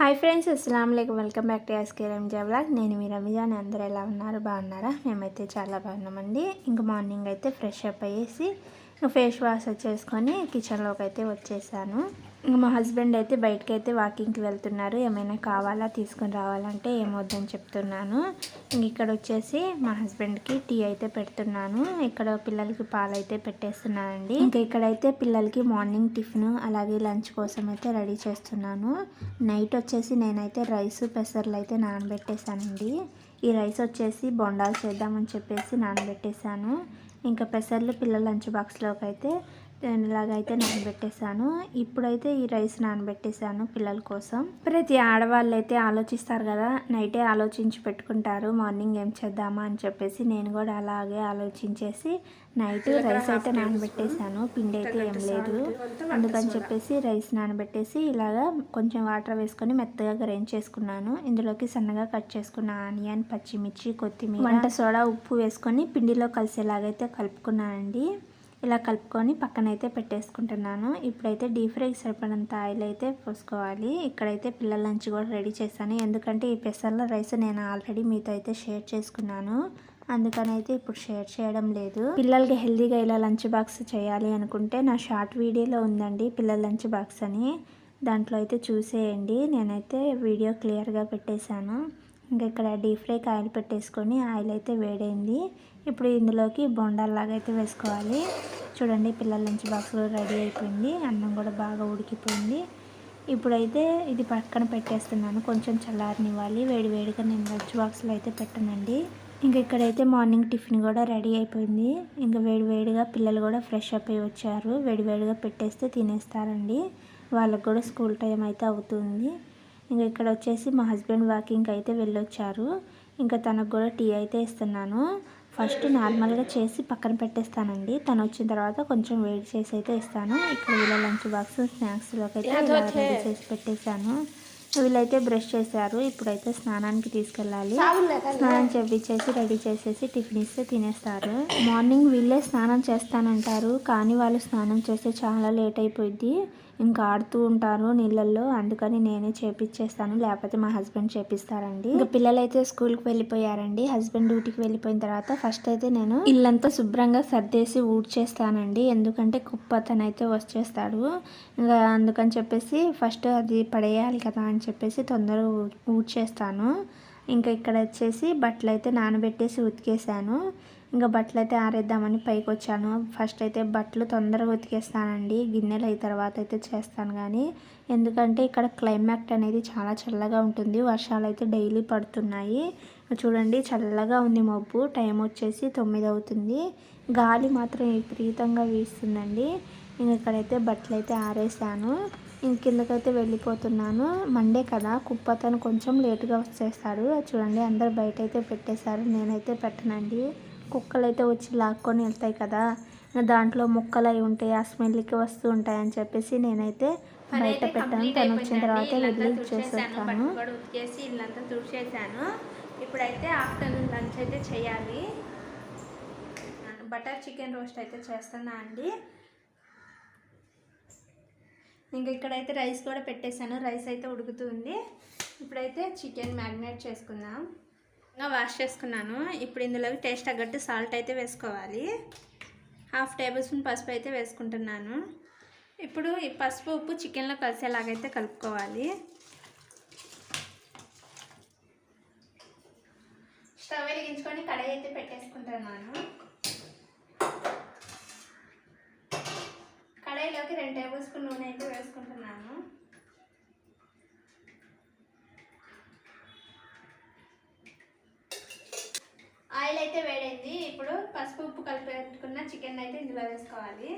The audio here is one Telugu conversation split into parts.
హాయ్ ఫ్రెండ్స్, అస్సలాము అలైకుం. Welcome back to SK Ranja vlog. నేను మీ రమిజాన్. అందరూ ఎలా ఉన్నారు? బాగున్నారా? మేమైతే చాలా బాగున్నామండి. ఇంకా మార్నింగ్ అయితే ఫ్రెష్ అప్ అయ్యేసి ఫేస్ వాష్ చేసుకొని కిచెన్లోకి అయితే వచ్చేసాను. ఇంకా మా హస్బెండ్ అయితే బయటకు అయితే వాకింగ్కి వెళ్తున్నారు. ఏమైనా కావాలా తీసుకొని రావాలంటే ఏమొద్దని చెప్తున్నాను. ఇంక ఇక్కడ వచ్చేసి మా హస్బెండ్కి టీ అయితే పెడుతున్నాను. ఇక్కడ పిల్లలకి పాలు అయితే పెట్టేస్తున్నానండి. ఇంకా ఇక్కడైతే పిల్లలకి మార్నింగ్ టిఫిన్ అలాగే లంచ్ కోసం అయితే రెడీ చేస్తున్నాను. నైట్ వచ్చేసి నేనైతే రైస్ పెసర్లు అయితే నానబెట్టేశానండి. ఈ రైస్ వచ్చేసి బొండాలు చేద్దామని చెప్పేసి నానబెట్టేశాను. ఇంకా పెసర్లు పిల్లల లంచ్ బాక్స్లోకి అయితే ఇలాగైతే నానబెట్టేశాను. ఇప్పుడైతే ఈ రైస్ నానబెట్టేశాను పిల్లల కోసం. ప్రతి ఆడవాళ్ళు అయితే ఆలోచిస్తారు కదా, నైటే ఆలోచించి పెట్టుకుంటారు మార్నింగ్ ఏం చేద్దామా అని చెప్పేసి. నేను కూడా అలాగే ఆలోచించేసి నైట్ రైస్ అయితే నానబెట్టేశాను. పిండి అయితే ఏం లేదు, అందుకని చెప్పేసి రైస్ నానబెట్టేసి ఇలాగా కొంచెం వాటర్ వేసుకొని మెత్తగా గ్రైండ్ చేసుకున్నాను. ఇందులోకి సన్నగా కట్ చేసుకున్న ఆనియన్, పచ్చిమిర్చి, కొత్తిమీర, వంట సోడా, ఉప్పు వేసుకొని పిండిలో కలిసేలాగైతే కలుపుకున్నానండి. ఇలా కలుపుకొని పక్కనైతే పెట్టేసుకుంటున్నాను. ఇప్పుడైతే డీప్ ఫ్రైకి సరిపడినంత ఆయిల్ అయితే పోసుకోవాలి. ఇక్కడైతే పిల్లల లంచ్ కూడా రెడీ చేశాను. ఎందుకంటే ఈ పెసర్ల రైస్ నేను ఆల్రెడీ మీతో అయితే షేర్ చేసుకున్నాను, అందుకని అయితే ఇప్పుడు షేర్ చేయడం లేదు. పిల్లలకి హెల్తీగా ఇలా లంచ్ బాక్స్ చేయాలి అనుకుంటే నా షార్ట్ వీడియోలో ఉందండి పిల్లల లంచ్ బాక్స్ అని, దాంట్లో అయితే చూసేయండి. నేనైతే వీడియో క్లియర్గా పెట్టేశాను. ఇంకా ఇక్కడ డీప్ ఫ్రైకి ఆయిల్ పెట్టేసుకొని ఆయిల్ అయితే వేడైంది. ఇప్పుడు ఇందులోకి బొండాల్లాగా అయితే వేసుకోవాలి. చూడండి, పిల్లల లంచ్ బాక్స్ కూడా రెడీ అయిపోయింది. అన్నం కూడా బాగా ఉడికిపోయింది. ఇప్పుడైతే ఇది పక్కన పెట్టేస్తున్నాను, కొంచెం చల్లారనివ్వాలి. వేడివేడిగా నేను లంచ్ బాక్స్లో అయితే పెట్టనండి. ఇంకా ఇక్కడైతే మార్నింగ్ టిఫిన్ కూడా రెడీ అయిపోయింది. ఇంకా వేడివేడిగా పిల్లలు కూడా ఫ్రెష్ అప్ అయి వచ్చారు. వేడివేడిగా పెట్టేస్తే తినేస్తారండి. వాళ్ళకు కూడా స్కూల్ టైం అయితే అవుతుంది. ఇంకా ఇక్కడ వచ్చేసి మా హస్బెండ్ వాకింగ్కి అయితే వెళ్ళొచ్చారు. ఇంకా తనకు కూడా టీ అయితే ఇస్తున్నాను. ఫస్ట్ నార్మల్గా చేసి పక్కన పెట్టేస్తానండి. తను వచ్చిన తర్వాత కొంచెం వేడి చేసి అయితే ఇస్తాను. ఇక్కడ వీళ్ళ లంచ్ బాక్స్ స్నాక్స్లోకి అయితే ఇలా రెడీ చేసి పెట్టేశాను. వీళ్ళైతే బ్రష్ చేశారు. ఇప్పుడైతే స్నానానికి తీసుకెళ్ళాలి. స్నానం చేపించేసి రెడీ చేసేసి టిఫిన్ ఇస్తే తినేస్తారు. మార్నింగ్ వీళ్ళే స్నానం చేస్తానంటారు, కానీ వాళ్ళు స్నానం చేస్తే చాలా లేట్ అయిపోయింది. ఇంకా ఆడుతూ ఉంటారు నీళ్ళల్లో, అందుకని నేనే చేపించేస్తాను, లేకపోతే మా హస్బెండ్ చేపిస్తారండి. ఇంకా పిల్లలైతే స్కూల్కి వెళ్ళిపోయారండి. హస్బెండ్ డ్యూటీకి వెళ్ళిపోయిన తర్వాత ఫస్ట్ అయితే నేను ఇల్లంతా శుభ్రంగా సర్దేసి ఊడ్చేస్తానండి. ఎందుకంటే కుప్పతనైతే వచ్చేస్తాడు. ఇంకా అందుకని చెప్పేసి ఫస్ట్ అది పడేయాలి కదా అని చెప్పేసి తొందరగా ఊడ్చేస్తాను. ఇంకా ఇక్కడ వచ్చేసి బట్టలు అయితే నానబెట్టేసి ఉతికేసాను. ఇంకా బట్టలు అయితే ఆరేద్దామని పైకి వచ్చాను. ఫస్ట్ అయితే బట్టలు తొందరగా ఉతికేస్తానండి, గిన్నెలు అయిన తర్వాత అయితే చేస్తాను. కానీ ఎందుకంటే ఇక్కడ క్లైమేట్ అనేది చాలా చల్లగా ఉంటుంది. వర్షాలు అయితే డైలీ పడుతున్నాయి. చూడండి, చల్లగా ఉంది మబ్బు. టైం వచ్చేసి 9 అవుతుంది. గాలి మాత్రం విపరీతంగా వీస్తుందండి. ఇంక ఇక్కడైతే బట్టలు అయితే ఆరేసాను. కిందకైతే వెళ్ళిపోతున్నాను. మండే కదా, కుప్పతను కొంచెం లేటుగా వచ్చేస్తాడు. చూడండి, అందరు బయట అయితే పెట్టేశారు, నేనైతే పెట్టనండి. కుక్కలు అయితే వచ్చి లాక్కొని వెళ్తాయి కదా, దాంట్లో ముక్కలు అయి ఉంటాయి, ఆ స్మెల్కి వస్తూ ఉంటాయని చెప్పేసి నేనైతే బయట పెట్టాను. తను వచ్చిన తర్వాత వెళ్ళి ఇచ్చేసేస్తాను. ఉతికేసి ఇల్లంతా తుడిచేసాను. ఇప్పుడైతే ఆఫ్టర్నూన్ లంచ్ అయితే చేయాలి. బటర్ చికెన్ రోస్ట్ అయితే చేస్తున్నా అండి. ఇంకా ఇక్కడైతే రైస్ కూడా పెట్టేశాను. రైస్ అయితే ఉడుకుతుంది. ఇప్పుడైతే చికెన్ మ్యారినేట్ చేసుకుందాం. ఇంకా వాష్ చేసుకున్నాను. ఇప్పుడు ఇందులోకి టేస్ట్ తగ్గట్టు సాల్ట్ అయితే వేసుకోవాలి. 1/2 టేబుల్ స్పూన్ పసుపు అయితే వేసుకుంటున్నాను. ఇప్పుడు ఈ పసుపు ఉప్పు చికెన్లో కలిసేలాగైతే కలుపుకోవాలి. స్టవ్ వెలిగించుకొని కడాయి అయితే పెట్టేసుకుంటున్నాను. కడాయిలోకి 2 టేబుల్ స్పూన్ నూనె అయితే వేసుకుంటున్నాను. ఆయిల్ అయితే వేడైంది. ఇప్పుడు పసుపు ఉప్పు కలిపి పెట్టుకున్న చికెన్ అయితే ఇందులో వేసుకోవాలి.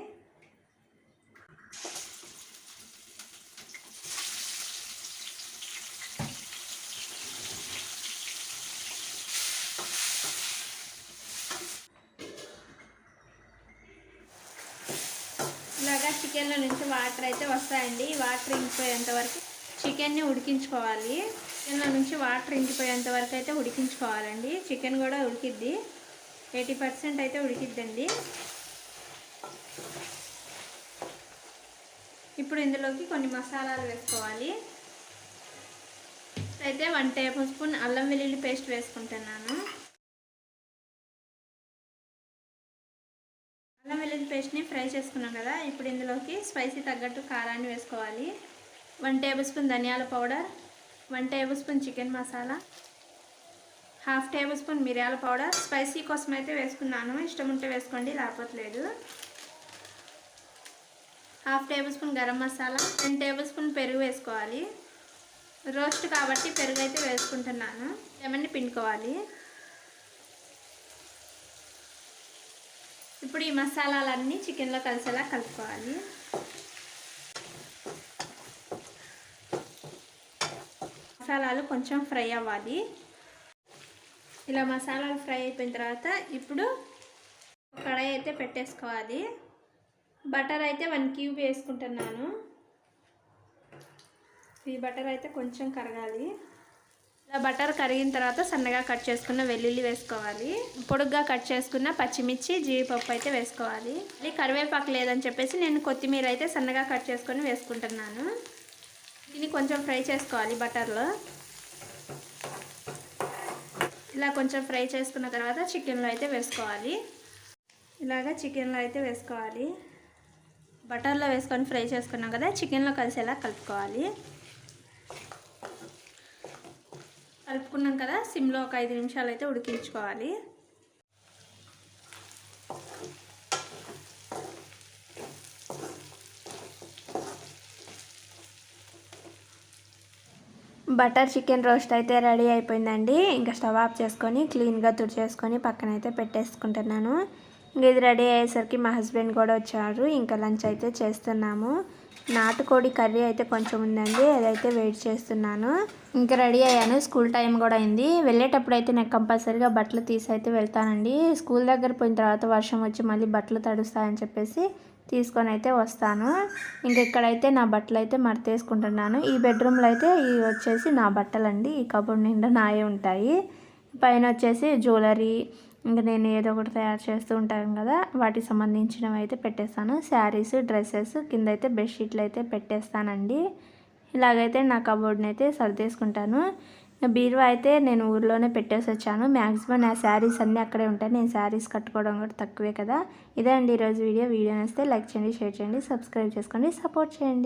ఇలాగా చికెన్లో నుంచి వాటర్ అయితే వస్తాయండి. వాటర్ ఇంకిపోయేంత వరకు చికెన్ని ఉడికించుకోవాలి. చికెన్లో నుంచి వాటర్ ఇంకిపోయేంత వరకు అయితే ఉడికించుకోవాలండి. చికెన్ కూడా ఉడికిద్ది, 80% అయితే ఉడికిద్దండి. ఇప్పుడు ఇందులోకి కొన్ని మసాలాలు వేసుకోవాలి. అయితే 1 టేబుల్ స్పూన్ అల్లం వెల్లుల్లి పేస్ట్ వేసుకుంటున్నాను. అల్లం వెల్లుల్లి పేస్ట్ని ఫ్రై చేసుకున్నాం కదా. ఇప్పుడు ఇందులోకి స్పైసీ తగ్గట్టు కారాన్ని వేసుకోవాలి. 1 టేబుల్ స్పూన్ ధనియాల powder, 1 table spoon chicken masala, 1/2 table spoon మిరియాల పౌడర్. స్పైసీ కోసం అయితే వేసుకున్నాను, ఇష్టం ఉంటే వేసుకోండి, లేకపోతే లేదు. 1/2 table spoon garam masala, 10 table spoon పెరుగు వేసుకోవాలి. రోస్ట్ కాబట్టి పెరుగు అయితే వేసుకుంటున్నాను. లెమన్ని పిండుకోవాలి. ఇప్పుడు ఈ మసాలాలన్నీ చికెన్లో కలిసేలా కలుపుకోవాలి. మసాలాలు కొంచెం ఫ్రై అవ్వాలి. ఇలా మసాలాలు ఫ్రై అయిపోయిన తర్వాత ఇప్పుడు కడాయి అయితే పెట్టేసుకోవాలి. బటర్ అయితే 1 క్యూబ్ వేసుకుంటున్నాను. ఈ బటర్ అయితే కొంచెం కరగాలి. ఇలా బటర్ కరిగిన తర్వాత సన్నగా కట్ చేసుకున్న వెల్లుల్లి వేసుకోవాలి. పొడుగ్గా కట్ చేసుకున్న పచ్చిమిర్చి, జీడిపప్పు అయితే వేసుకోవాలి. ఇది కరివేపాకు లేదని చెప్పేసి నేను కొత్తిమీర అయితే సన్నగా కట్ చేసుకొని వేసుకుంటున్నాను. దీన్ని కొంచెం ఫ్రై చేసుకోవాలి బటర్లో. ఇలా కొంచెం ఫ్రై చేసుకున్న తర్వాత చికెన్లో అయితే వేసుకోవాలి. ఇలాగా చికెన్లో అయితే వేసుకోవాలి. బటర్లో వేసుకొని ఫ్రై చేసుకున్నాం కదా, చికెన్లో కలిసేలా కలుపుకోవాలి. కలుపుకున్నాం కదా, సిమ్లో ఒక 5 నిమిషాలు అయితే ఉడికించుకోవాలి. బటర్ చికెన్ రోస్ట్ అయితే రెడీ అయిపోయిందండి. ఇంకా స్టవ్ ఆఫ్ చేసుకొని క్లీన్గా తుడిచేసుకొని పక్కనైతే పెట్టేసుకుంటున్నాను. ఇంకా ఇది రెడీ అయ్యేసరికి మా హస్బెండ్ కూడా వచ్చారు. ఇంకా లంచ్ అయితే చేస్తున్నాము. నాటుకోడి కర్రీ అయితే కొంచెం ఉందండి, అదైతే వెయిట్ చేస్తున్నాను. ఇంకా రెడీ అయ్యాను. స్కూల్ టైం కూడా అయింది. వెళ్ళేటప్పుడు అయితే నాకు కంపల్సరీగా బట్టలు తీసి అయితే వెళ్తానండి. స్కూల్ దగ్గర పోయిన తర్వాత వర్షం వచ్చి మళ్ళీ బట్టలు తడుస్తాయని చెప్పేసి తీసుకొని అయితే వస్తాను. ఇంక ఇక్కడైతే నా బట్టలు అయితే మడతేసుకుంటున్నాను. ఈ బెడ్రూమ్లో అయితే ఇవి వచ్చేసి నా బట్టలు అండి. ఈ కబోర్డ్ నిండా నాయే ఉంటాయి. పైన వచ్చేసి జ్యువెలరీ, ఇంకా నేను ఏదో ఒకటి తయారు చేస్తూ ఉంటాను కదా, వాటికి సంబంధించినవి అయితే పెట్టేస్తాను. శారీస్, డ్రెస్సెస్, కింద అయితే బెడ్షీట్లు అయితే పెట్టేస్తానండి. ఇలాగైతే నా కబోర్డ్ని అయితే సర్దేసుకుంటాను. బీరువా అయితే నేను ఊర్లోనే పెట్టేసి వచ్చాను. మ్యాక్సిమం నా శారీస్ అన్నీ అక్కడే ఉంటాయి. నేను శారీస్ కట్టుకోవడం కూడా తక్కువే కదా. ఇదే అండి ఈరోజు వీడియో. వీడియో నచ్చితే లైక్ చేయండి, షేర్ చేయండి, సబ్స్క్రైబ్ చేసుకోండి, సపోర్ట్ చేయండి.